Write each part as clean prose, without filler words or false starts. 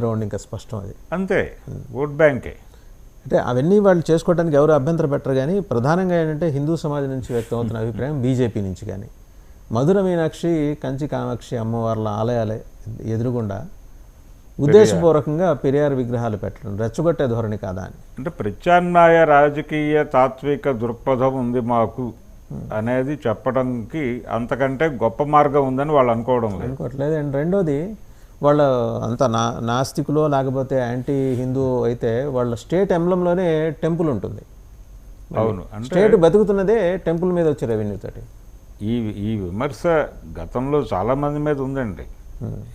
Round ఇంకా స్పష్టం అది. అంతే, ఓట్ బ్యాంకే. అంటే అవన్నీ వాళ్ళు చేసుకోవడానికి ఎవరు అభ్యంతరం పెట్టరు. కానీ ప్రధానంగా ఏంటంటే హిందూ సమాజం నుంచి వ్యక్తమవుతున్న అభిప్రాయం బీజేపీ నుంచి కానీ మధుర మీనాక్షి, కంచి కామాక్షి అమ్మవార్ల ఆలయాలే ఎదురుగుండా ఉద్దేశపూర్వకంగా పెరియార్ విగ్రహాలు పెట్టడం రెచ్చగొట్టే ధోరణి కాదా అని. అంటే ప్రత్యామ్నాయ రాజకీయ తాత్విక దృక్పథం ఉంది మాకు అనేది చెప్పడానికి అంతకంటే గొప్ప మార్గం ఉందని వాళ్ళు అనుకోవట్లేదు. అండ్ రెండోది, వాళ్ళ అంత నాస్తికులో లేకపోతే యాంటీ హిందూ అయితే వాళ్ళ స్టేట్ ఎంబ్లంలోనే టెంపుల్ ఉంటుంది. అవును, స్టేట్ బతుకుతున్నదే టెంపుల్ మీద వచ్చే రెవెన్యూ తోటి. ఈ విమర్శ గతంలో చాలామంది మీద ఉందండి.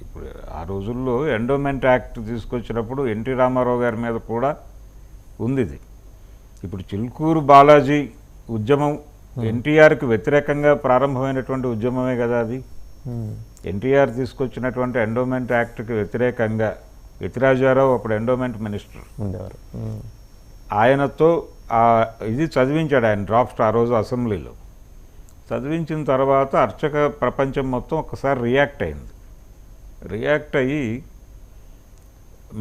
ఇప్పుడు ఆ రోజుల్లో ఎండోమెంట్ యాక్ట్ తీసుకొచ్చినప్పుడు ఎన్టీ రామారావు గారి మీద కూడా ఉంది ఇది. ఇప్పుడు చిలుకూరు బాలాజీ ఉద్యమం ఎన్టీఆర్కి వ్యతిరేకంగా ప్రారంభమైనటువంటి ఉద్యమమే కదా అది. ఎన్టీఆర్ తీసుకొచ్చినటువంటి ఎండోమెంట్ యాక్ట్కి వ్యతిరేకంగా యతిరాజారావు అప్పుడు ఎండోమెంట్ మినిస్టర్ ఉండేవారు. ఆయనతో ఇది చదివించాడు ఆయన డ్రాఫ్ట్ ఆ రోజు అసెంబ్లీలో. చదివించిన తర్వాత అర్చక ప్రపంచం మొత్తం ఒకసారి రియాక్ట్ అయ్యి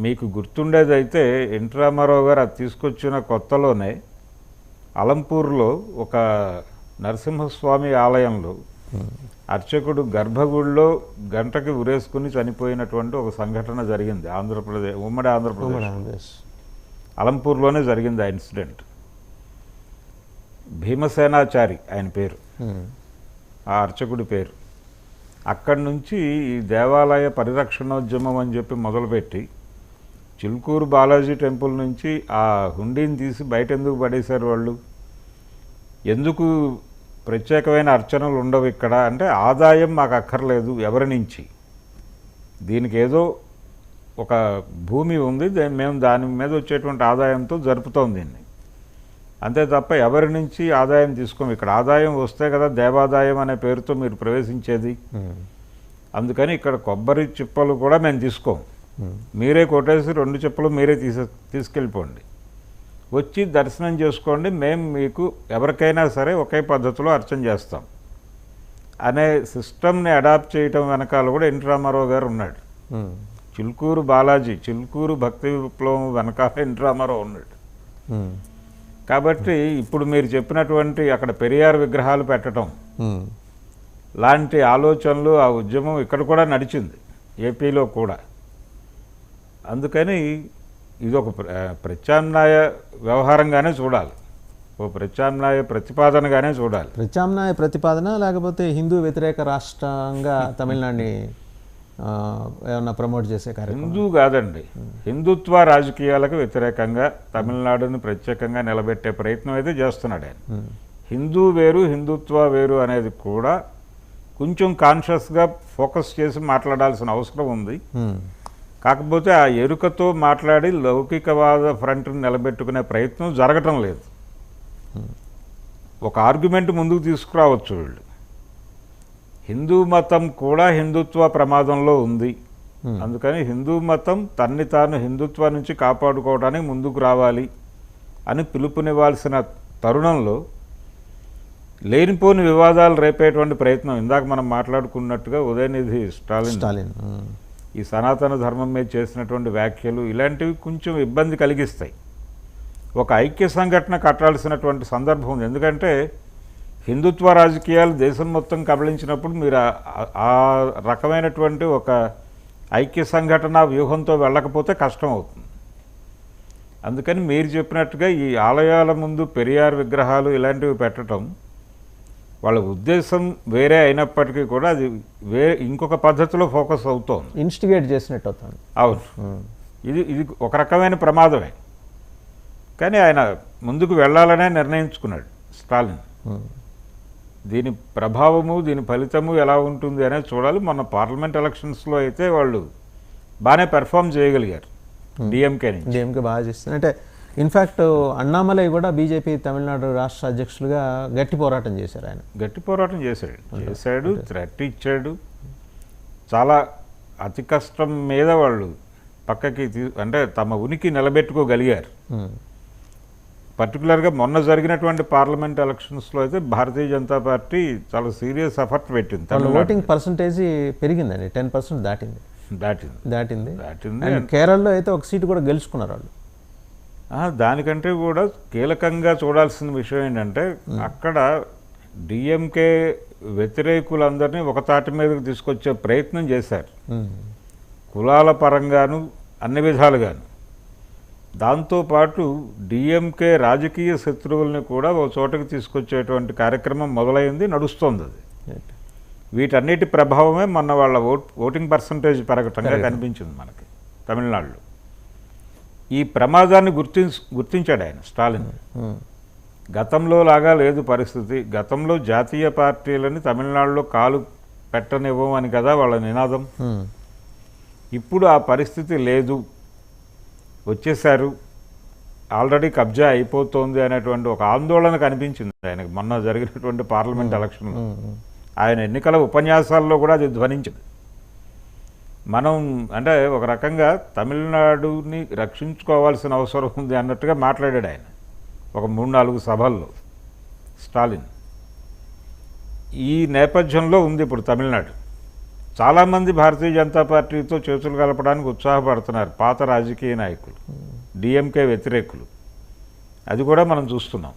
మీకు గుర్తుండేదైతే ఎన్టీ రామారావు గారు అది తీసుకొచ్చిన కొత్తలోనే అలంపూర్లో ఒక నరసింహస్వామి ఆలయంలో అర్చకుడు గర్భగుడిలో గంటకి ఉరేసుకుని చనిపోయినటువంటి ఒక సంఘటన జరిగింది ఉమ్మడి ఆంధ్రప్రదేశ్ అలంపూర్లోనే జరిగింది ఆ ఇన్సిడెంట్. భీమసేనాచారి ఆయన పేరు, ఆ అర్చకుడి పేరు. అక్కడి నుంచి ఈ దేవాలయ పరిరక్షణోద్యమం అని చెప్పి మొదలుపెట్టి చిలుకూరు బాలాజీ టెంపుల్ నుంచి ఆ హుండీని తీసి బయట ఎందుకు పడేశారు వాళ్ళు, ఎందుకు ప్రత్యేకమైన అర్చనలు ఉండవు ఇక్కడ అంటే ఆదాయం మాకు అక్కర్లేదు ఎవరి నుంచి, దీనికి ఏదో ఒక భూమి ఉంది, మేము దాని మీద వచ్చేటువంటి ఆదాయంతో జరుపుతాం దీన్ని, అంతే తప్ప ఎవరి నుంచి ఆదాయం తీసుకోము. ఇక్కడ ఆదాయం వస్తే కదా దేవాదాయం అనే పేరుతో మీరు ప్రవేశించేది. అందుకని ఇక్కడ కొబ్బరి చిప్పలు కూడా మేము తీసుకోము, మీరే కొట్టేసి 2 చిప్పలు మీరే తీసుకెళ్ళిపోండి, వచ్చి దర్శనం చేసుకోండి, మేము మీకు ఎవరికైనా సరే ఒకే పద్ధతిలో అర్చన చేస్తాం అనే సిస్టమ్ని అడాప్ట్ చేయటం వెనకాల కూడా ఎన్టీ రామారావు గారు ఉన్నాడు. చిలుకూరు బాలాజీ, చిలుకూరు భక్తి విప్లవం వెనకాల ఎన్టీ రామారావు ఉన్నాడు. కాబట్టి ఇప్పుడు మీరు చెప్పినటువంటి అక్కడ పెరియార్ విగ్రహాలు పెట్టడం లాంటి ఆలోచనలు, ఆ ఉద్యమం ఇక్కడ కూడా నడిచింది, ఏపీలో కూడా. అందుకని ఇది ఒక ప్రత్యామ్నాయ వ్యవహారంగానే చూడాలి, ఓ ప్రత్యామ్నాయ ప్రతిపాదనగానే చూడాలి. ప్రత్యామ్నాయ ప్రతిపాదన లేకపోతే హిందూ వ్యతిరేక రాష్ట్రంగా తమిళనాడుని ఏమన్నా ప్రమోట్ చేసే కార్యక్రమం? హిందూ కాదండి, హిందుత్వ రాజకీయాలకు వ్యతిరేకంగా తమిళనాడుని ప్రత్యేకంగా నిలబెట్టే ప్రయత్నం అయితే చేస్తున్నాడు ఆయన. హిందూ వేరు హిందుత్వ వేరు అనేది కూడా కొంచెం కాన్షియస్గా ఫోకస్ చేసి మాట్లాడాల్సిన అవసరం ఉంది. కాకపోతే ఆ ఎరుకతో మాట్లాడి లౌకికవాద ఫ్రంట్ని నిలబెట్టుకునే ప్రయత్నం జరగటం లేదు. ఒక ఆర్గ్యుమెంట్ ముందుకు తీసుకురావచ్చు వీళ్ళు, హిందూ మతం కూడా హిందుత్వ ప్రమాదంలో ఉంది, అందుకని హిందూ మతం తన్ని తాను హిందుత్వ నుంచి కాపాడుకోవడానికి ముందుకు రావాలి అని పిలుపునివ్వాల్సిన తరుణంలో లేనిపోని వివాదాలు రేపేటువంటి ప్రయత్నం, ఇందాక మనం మాట్లాడుకున్నట్టుగా ఉదయనిధి స్టాలిన్ ఈ సనాతన ధర్మం మీద చేసినటువంటి వ్యాఖ్యలు ఇలాంటివి కొంచెం ఇబ్బంది కలిగిస్తాయి. ఒక ఐక్య సంఘటన కట్టాల్సినటువంటి సందర్భం ఉంది. ఎందుకంటే హిందుత్వ రాజకీయాలు దేశం మొత్తం కబళించినప్పుడు మీరు ఆ రకమైనటువంటి ఒక ఐక్య సంఘటన వ్యూహంతో వెళ్ళకపోతే కష్టం అవుతుంది. అందుకని మీరు చెప్పినట్టుగా ఈ ఆలయాల ముందు పెరియార్ విగ్రహాలు ఇలాంటివి పెట్టడం వాళ్ళ ఉద్దేశం వేరే అయినప్పటికీ కూడా అది ఇంకొక పద్ధతిలో ఫోకస్ అవుతోంది, ఇన్స్టిగేట్ చేసినట్టు అవుతుంది. అవును, ఇది ఒక రకమైన ప్రమాదమే. కానీ ఆయన ముందుకు వెళ్ళాలనే నిర్ణయించుకున్నాడు స్టాలిన్. దీని ప్రభావము దీని ఫలితము ఎలా ఉంటుంది అనేది చూడాలి. మొన్న పార్లమెంట్ ఎలక్షన్స్లో అయితే వాళ్ళు బాగానే పెర్ఫామ్ చేయగలిగారు, డిఎంకే బాగా చేస్తుంది. అంటే ఇన్ఫ్యాక్ట్ అన్నామలై కూడా బీజేపీ తమిళనాడు రాష్ట్ర అధ్యక్షులుగా గట్టి పోరాటం చేశారు. ఆయన గట్టి పోరాటం చేశాడు, థ్రెట్ ఇచ్చాడు. చాలా అతి కష్టం మీద వాళ్ళు పక్కకి అంటే తమ ఉనికి నిలబెట్టుకోగలిగారు. పర్టికులర్గా మొన్న జరిగినటువంటి పార్లమెంట్ ఎలక్షన్స్లో అయితే భారతీయ జనతా పార్టీ చాలా సీరియస్ ఎఫర్ట్ పెట్టింది. ఓటింగ్ పర్సంటేజ్ పెరిగిందండి, 10% దాటింది. దాటింది దాటింది. దాటింది అండ్ కేరళలో అయితే ఒక సీటు కూడా గెలుచుకున్నారు వాళ్ళు. దానికంటే కూడా కీలకంగా చూడాల్సిన విషయం ఏంటంటే అక్కడ డిఎంకే వ్యతిరేకులందరినీ ఒక తాటి మీదకి తీసుకొచ్చే ప్రయత్నం చేశారు, కులాల పరంగాను అన్ని విధాలుగాను. దాంతోపాటు డిఎంకే రాజకీయ శత్రువుల్ని కూడా ఒక చోటకి తీసుకొచ్చేటువంటి కార్యక్రమం మొదలైంది, నడుస్తోంది. అది వీటన్నిటి ప్రభావమే మొన్న వాళ్ళ ఓటింగ్ పర్సంటేజ్ పెరగటంగా కనిపించింది మనకి తమిళనాడులో. ఈ ప్రమాదాన్ని గుర్తించాడు ఆయన స్టాలిన్. గతంలో లాగా లేదు పరిస్థితి. గతంలో జాతీయ పార్టీలని తమిళనాడులో కాలు పెట్టనివ్వమని కదా వాళ్ళ నినాదం. ఇప్పుడు ఆ పరిస్థితి లేదు, వచ్చేసారు, ఆల్రెడీ కబ్జా అయిపోతుంది అనేటువంటి ఒక ఆందోళన కనిపించింది ఆయనకు మొన్న జరిగినటువంటి పార్లమెంట్ ఎలక్షన్లో. ఆయన ఎన్నికల ఉపన్యాసాల్లో కూడా అది ధ్వనించింది. మనం అంటే ఒక రకంగా తమిళనాడుని రక్షించుకోవాల్సిన అవసరం ఉంది అన్నట్టుగా మాట్లాడాడు ఆయన ఒక 3-4 సభల్లో స్టాలిన్. ఈ నేపథ్యంలో ఉంది ఇప్పుడు తమిళనాడు. చాలామంది భారతీయ జనతా పార్టీతో చేతులు కలపడానికి ఉత్సాహపడుతున్నారు పాత రాజకీయ నాయకులు, డిఎంకే వ్యతిరేకులు. అది కూడా మనం చూస్తున్నాం.